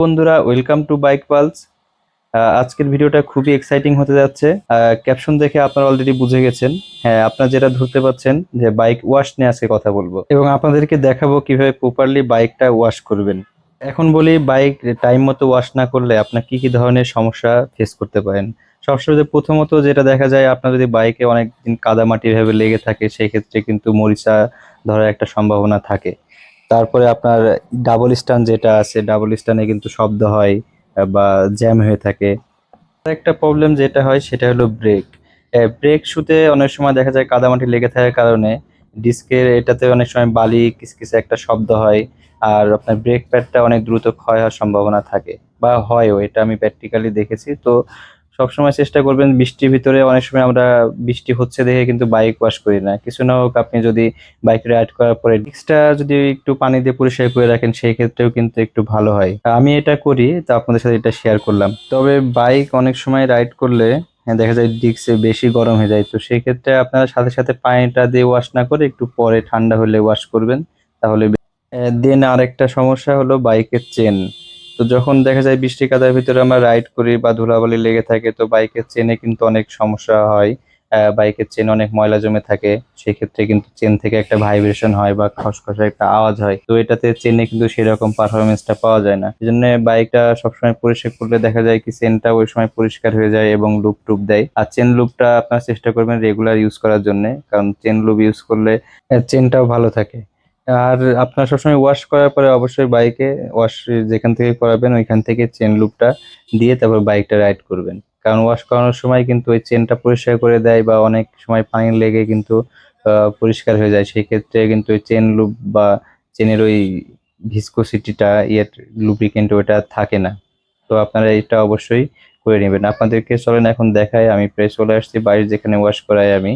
বন্ধুরা, welcome to bike pulse. আজকের ভিডিওটা খুবই এক্সাইটিং হতে যাচ্ছে। ক্যাপশন দেখে আপনারা অলরেডি বুঝে গেছেন। হ্যাঁ, আপনারা যেটা ধরতে পাচ্ছেন যে বাইক ওয়াশ নিয়ে আজকে কথা বলবো এবং আপনাদেরকে দেখাবো কিভাবে প্রপারলি বাইকটা ওয়াশ করবেন। এখন বলি, বাইক টাইম মতো ওয়াশ না করলে আপনার কি কি ধরনের সমস্যা ফেস করতে পারেন। সবসময় প্রথমত যেটা দেখা যায়, আপনার যদি বাইকে অনেকদিন কাদামাটি ভাবে লেগে থাকে, সেই ক্ষেত্রে কিন্তু মরিচা ধরার একটা সম্ভাবনা থাকে। তারপরে আপনার ডাবল স্টান যেটা আছে, ডাবল স্টানে কিন্তু শব্দ হয় বা জ্যাম হয়ে থাকে। একটা প্রবলেম যেটা হয় সেটা হলো ব্রেক। ব্রেক শুতে অনেক সময় দেখা যায় কাদামাটি লেগে থাকার কারণে ডিস্কের এটাতে অনেক সময় বালি কিসকিসে একটা শব্দ হয়। আর আপনার ব্রেক প্যাডটা অনেক দ্রুত ক্ষয় হওয়ার সম্ভাবনা থাকে বা হয়ও, এটা আমি প্র্যাকটিক্যালি দেখেছি। তো সবসময় চেষ্টা করবেন, বৃষ্টির ভিতরে অনেক সময় আমরা বৃষ্টি হচ্ছে দেখে কিন্তু বাইক ওয়াশ করি না। কিছু না হোক, আপনি যদি বাইক রাইড করার পরে ডিস্কটা যদি একটু পানি দিয়ে পরিষ্কার করে রাখেন, সেই ক্ষেত্রেও কিন্তু একটু ভালো হয়। আমি এটা করি, তো আপনাদের সাথে এটা শেয়ার করলাম। তবে বাইক অনেক সময় রাইড করলে দেখা যায় ডিস্কে বেশি গরম হয়ে যায়, তো সেই ক্ষেত্রে আপনারা সাথে সাথে পানিটা দিয়ে ওয়াশ না করে একটু পরে ঠান্ডা হলে ওয়াশ করবেন, তাহলে। দেন আরেকটা সমস্যা হলো বাইকের চেন। তো যখন দেখা যায় বৃষ্টি কাদার ভিতরে আমরা রাইড করি বা ধুলাবালি লেগে থাকে, তো বাইকের চেনে কিন্তু অনেক সমস্যা হয়। বাইকের চেন অনেক ময়লা জমে থাকে, সেক্ষেত্রে কিন্তু চেন থেকে একটা ভাইব্রেশন হয় বা খসখসে একটা আওয়াজ হয়। তো এটাতে চেনে কিন্তু সেরকম পারফরমেন্সটা পাওয়া যায় না। এই জন্য বাইকটা সবসময় পরিষ্কার করলে দেখা যায় কি চেনটা ওই সময় পরিষ্কার হয়ে যায় এবং লুপ টুপ দেয়। আর চেন লুপটা আপনার চেষ্টা করবেন রেগুলার ইউজ করার জন্য, কারণ চেন লুপ ইউজ করলে চেনটাও ভালো থাকে। আর আপনার সবসময় ওয়াশ করার পরে অবশ্যই বাইকে ওয়াশ যেখান থেকে করাবেন ওইখান থেকে চেন লুপটা দিয়ে তারপর বাইকটা রাইড করবেন। কারণ ওয়াশ করানোর সময় কিন্তু ওই চেনটা পরিষ্কার করে দেয় বা অনেক সময় পানি লেগে কিন্তু পরিষ্কার হয়ে যায়, সেই ক্ষেত্রে কিন্তু ওই চেন লুপ বা চেনের ওই ভিসকোসিটিটা লুব্রিকেন্ট ওটা থাকে না। তো আপনারা এটা অবশ্যই করে নেবেন। আপনাদেরকে চলেন এখন দেখায়, আমি প্রায় চলে আসছি বাইরে যেখানে ওয়াশ করাই আমি।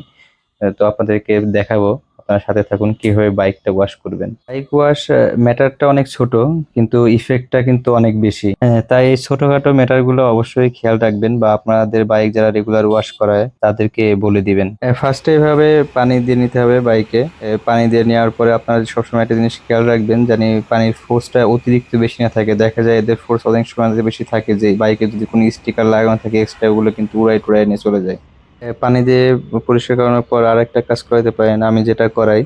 তো আপনাদেরকে দেখাবো, আপনার সাথে থাকুন কিভাবে বাইকটা ওয়াশ করবেন। বাইক ওয়াশ ম্যাটারটা অনেক ছোট, কিন্তু ইফেক্টটা কিন্তু অনেক বেশি। তাই এই ছোটখাটো ম্যাটার গুলো অবশ্যই খেয়াল রাখবেন বা আপনাদের বাইক যারা রেগুলার ওয়াশ করায় তাদেরকে বলে দিবেন। ফার্স্টে এভাবে পানি দিয়ে নিতে হবে বাইকে। পানি দিয়ে নেওয়ার পরে আপনারা সবসময় একটা জিনিস খেয়াল রাখবেন, জানি পানির ফোর্সটা অতিরিক্ত বেশি না থাকে। দেখা যায় এদের ফোর্স অনেক সময় বেশি থাকে, যে বাইকে যদি কোনো স্টিকার লাগানো থাকে এক্সট্রা, ওগুলো কিন্তু উড়াই টুড়াই নিয়ে চলে যায়। পানি দিয়ে পরিষ্কার করানোর পর আরেকটা কাজ করাতে পারেন, আমি যেটা করাই,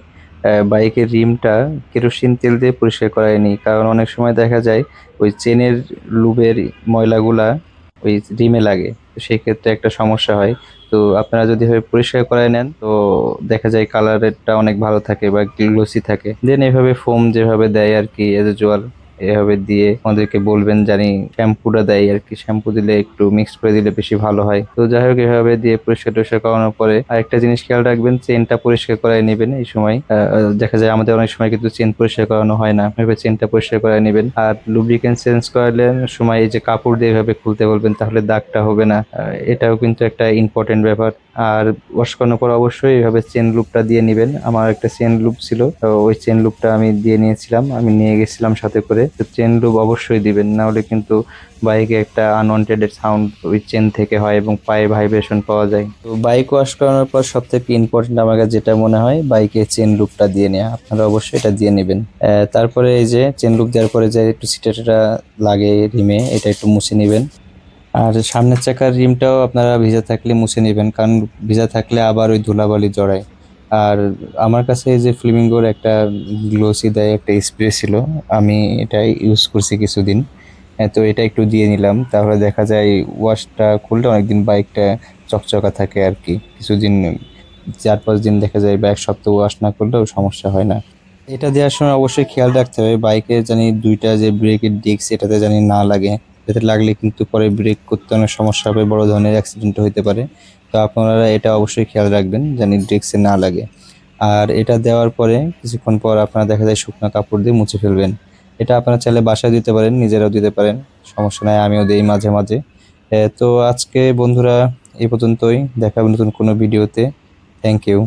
বাইকের রিমটা কেরোসিন তেল দিয়ে পরিষ্কার করাই নিই। কারণ অনেক সময় দেখা যায় ওই চেনের লুবের ময়লাগুলা ওই রিমে লাগে, তো সেই ক্ষেত্রে একটা সমস্যা হয়। তো আপনারা যদি এভাবে পরিষ্কার করায় নেন, তো দেখা যায় কালারেরটা অনেক ভালো থাকে বা গ্লোসি থাকে। দেন এভাবে ফোম যেভাবে দেয় আর কি, এজ ইউজুয়াল এভাবে দিয়ে আমাদেরকে বলবেন, জানি শ্যাম্পুটা দেয় আর কি, শ্যাম্পু দিলে একটু মিক্স করে দিলে বেশি ভালো হয়। তো যাই হোক, এভাবে দিয়ে পরিষ্কার টরিষ্কার করানোর পরে আরেকটা জিনিস খেয়াল রাখবেন, চেনটা পরিষ্কার করায় নেবেন। এই সময় দেখা যায় আমাদের অনেক সময় কিন্তু চেন পরিষ্কার করানো হয় না, এভাবে চেনটা পরিষ্কার করায় নেবেন। আর লুব্রিকেন্ট চেঞ্জ করালে সময় এই যে কাপড় দিয়ে এভাবে খুলতে বলবেন, তাহলে দাগটা হবে না। এটাও কিন্তু একটা ইম্পর্টেন্ট ব্যাপার। আর ওয়াশ করানোর পর অবশ্যই এইভাবে চেন লুপটা দিয়ে নেবেন। আমার একটা চেন লুপ ছিল, তো ওই চেন লুপটা আমি দিয়ে নিয়েছিলাম, আমি নিয়ে গেছিলাম সাথে করে। তো চেন লুপ অবশ্যই দিবেন, না হলে কিন্তু বাইকে একটা আনওয়ান্টেড সাউন্ড ওই চেন থেকে হয় এবং পায়ে ভাইব্রেশন পাওয়া যায়। তো বাইক ওয়াশ করানোর পর সব থেকে ইম্পর্টেন্ট আমার কাছে যেটা মনে হয়, বাইকে চেন লুপটা দিয়ে নেওয়া। আপনারা অবশ্যই এটা দিয়ে নেবেন। তারপরে এই যে চেন লুপ দেওয়ার পরে যে একটু সিটেটা লাগে রিমে, এটা একটু মুছে নেবেন। আর সামনের চাকার রিমটাও আপনারা ভিজা থাকলে মুছে নেবেন, কারণ ভিজা থাকলে আবার ওই ধুলাবালি জড়ায়। আর আমার কাছে এই যে ফ্লেমিঙ্গোর একটা গ্লোসি দেয় একটা স্প্রে ছিল, আমি এটা ইউজ করছি কিছুদিন। তো এটা একটু দিয়ে নিলাম, তাহলে দেখা যায় ওয়াশটা করলে অনেকদিন বাইকটা চকচকা থাকে আর কি। কিছুদিন 4-5 দিন দেখা যায়, বা এক সপ্তাহ ওয়াশ না করলেও সমস্যা হয় না। এটা দেওয়ার সময় অবশ্যই খেয়াল রাখতে হবে বাইকে জানি দুইটা যে ব্রেকের ডিস্ক এটাতে জানি না লাগে। এতে লাগলে কিন্তু পরে ব্রেক করতে অনেক সমস্যা হবে, বড় ধরনের অ্যাক্সিডেন্ট হতে পারে। তো আপনারা এটা অবশ্যই খেয়াল রাখবেন জানি ডিস্কে না লাগে। আর এটা দেওয়ার পরে কিছুক্ষণ পর আপনারা দেখা যায় শুকনো কাপড় দিয়ে মুছে ফেলবেন। এটা আপনারা চাইলে বাসায় দিতে পারেন, নিজেরাও দিতে পারেন, সমস্যা নাই, আমিও দিই মাঝে মাঝে। তো আজকে বন্ধুরা এই পর্যন্তই, দেখা হবে নতুন কোনো ভিডিওতে। Thank you.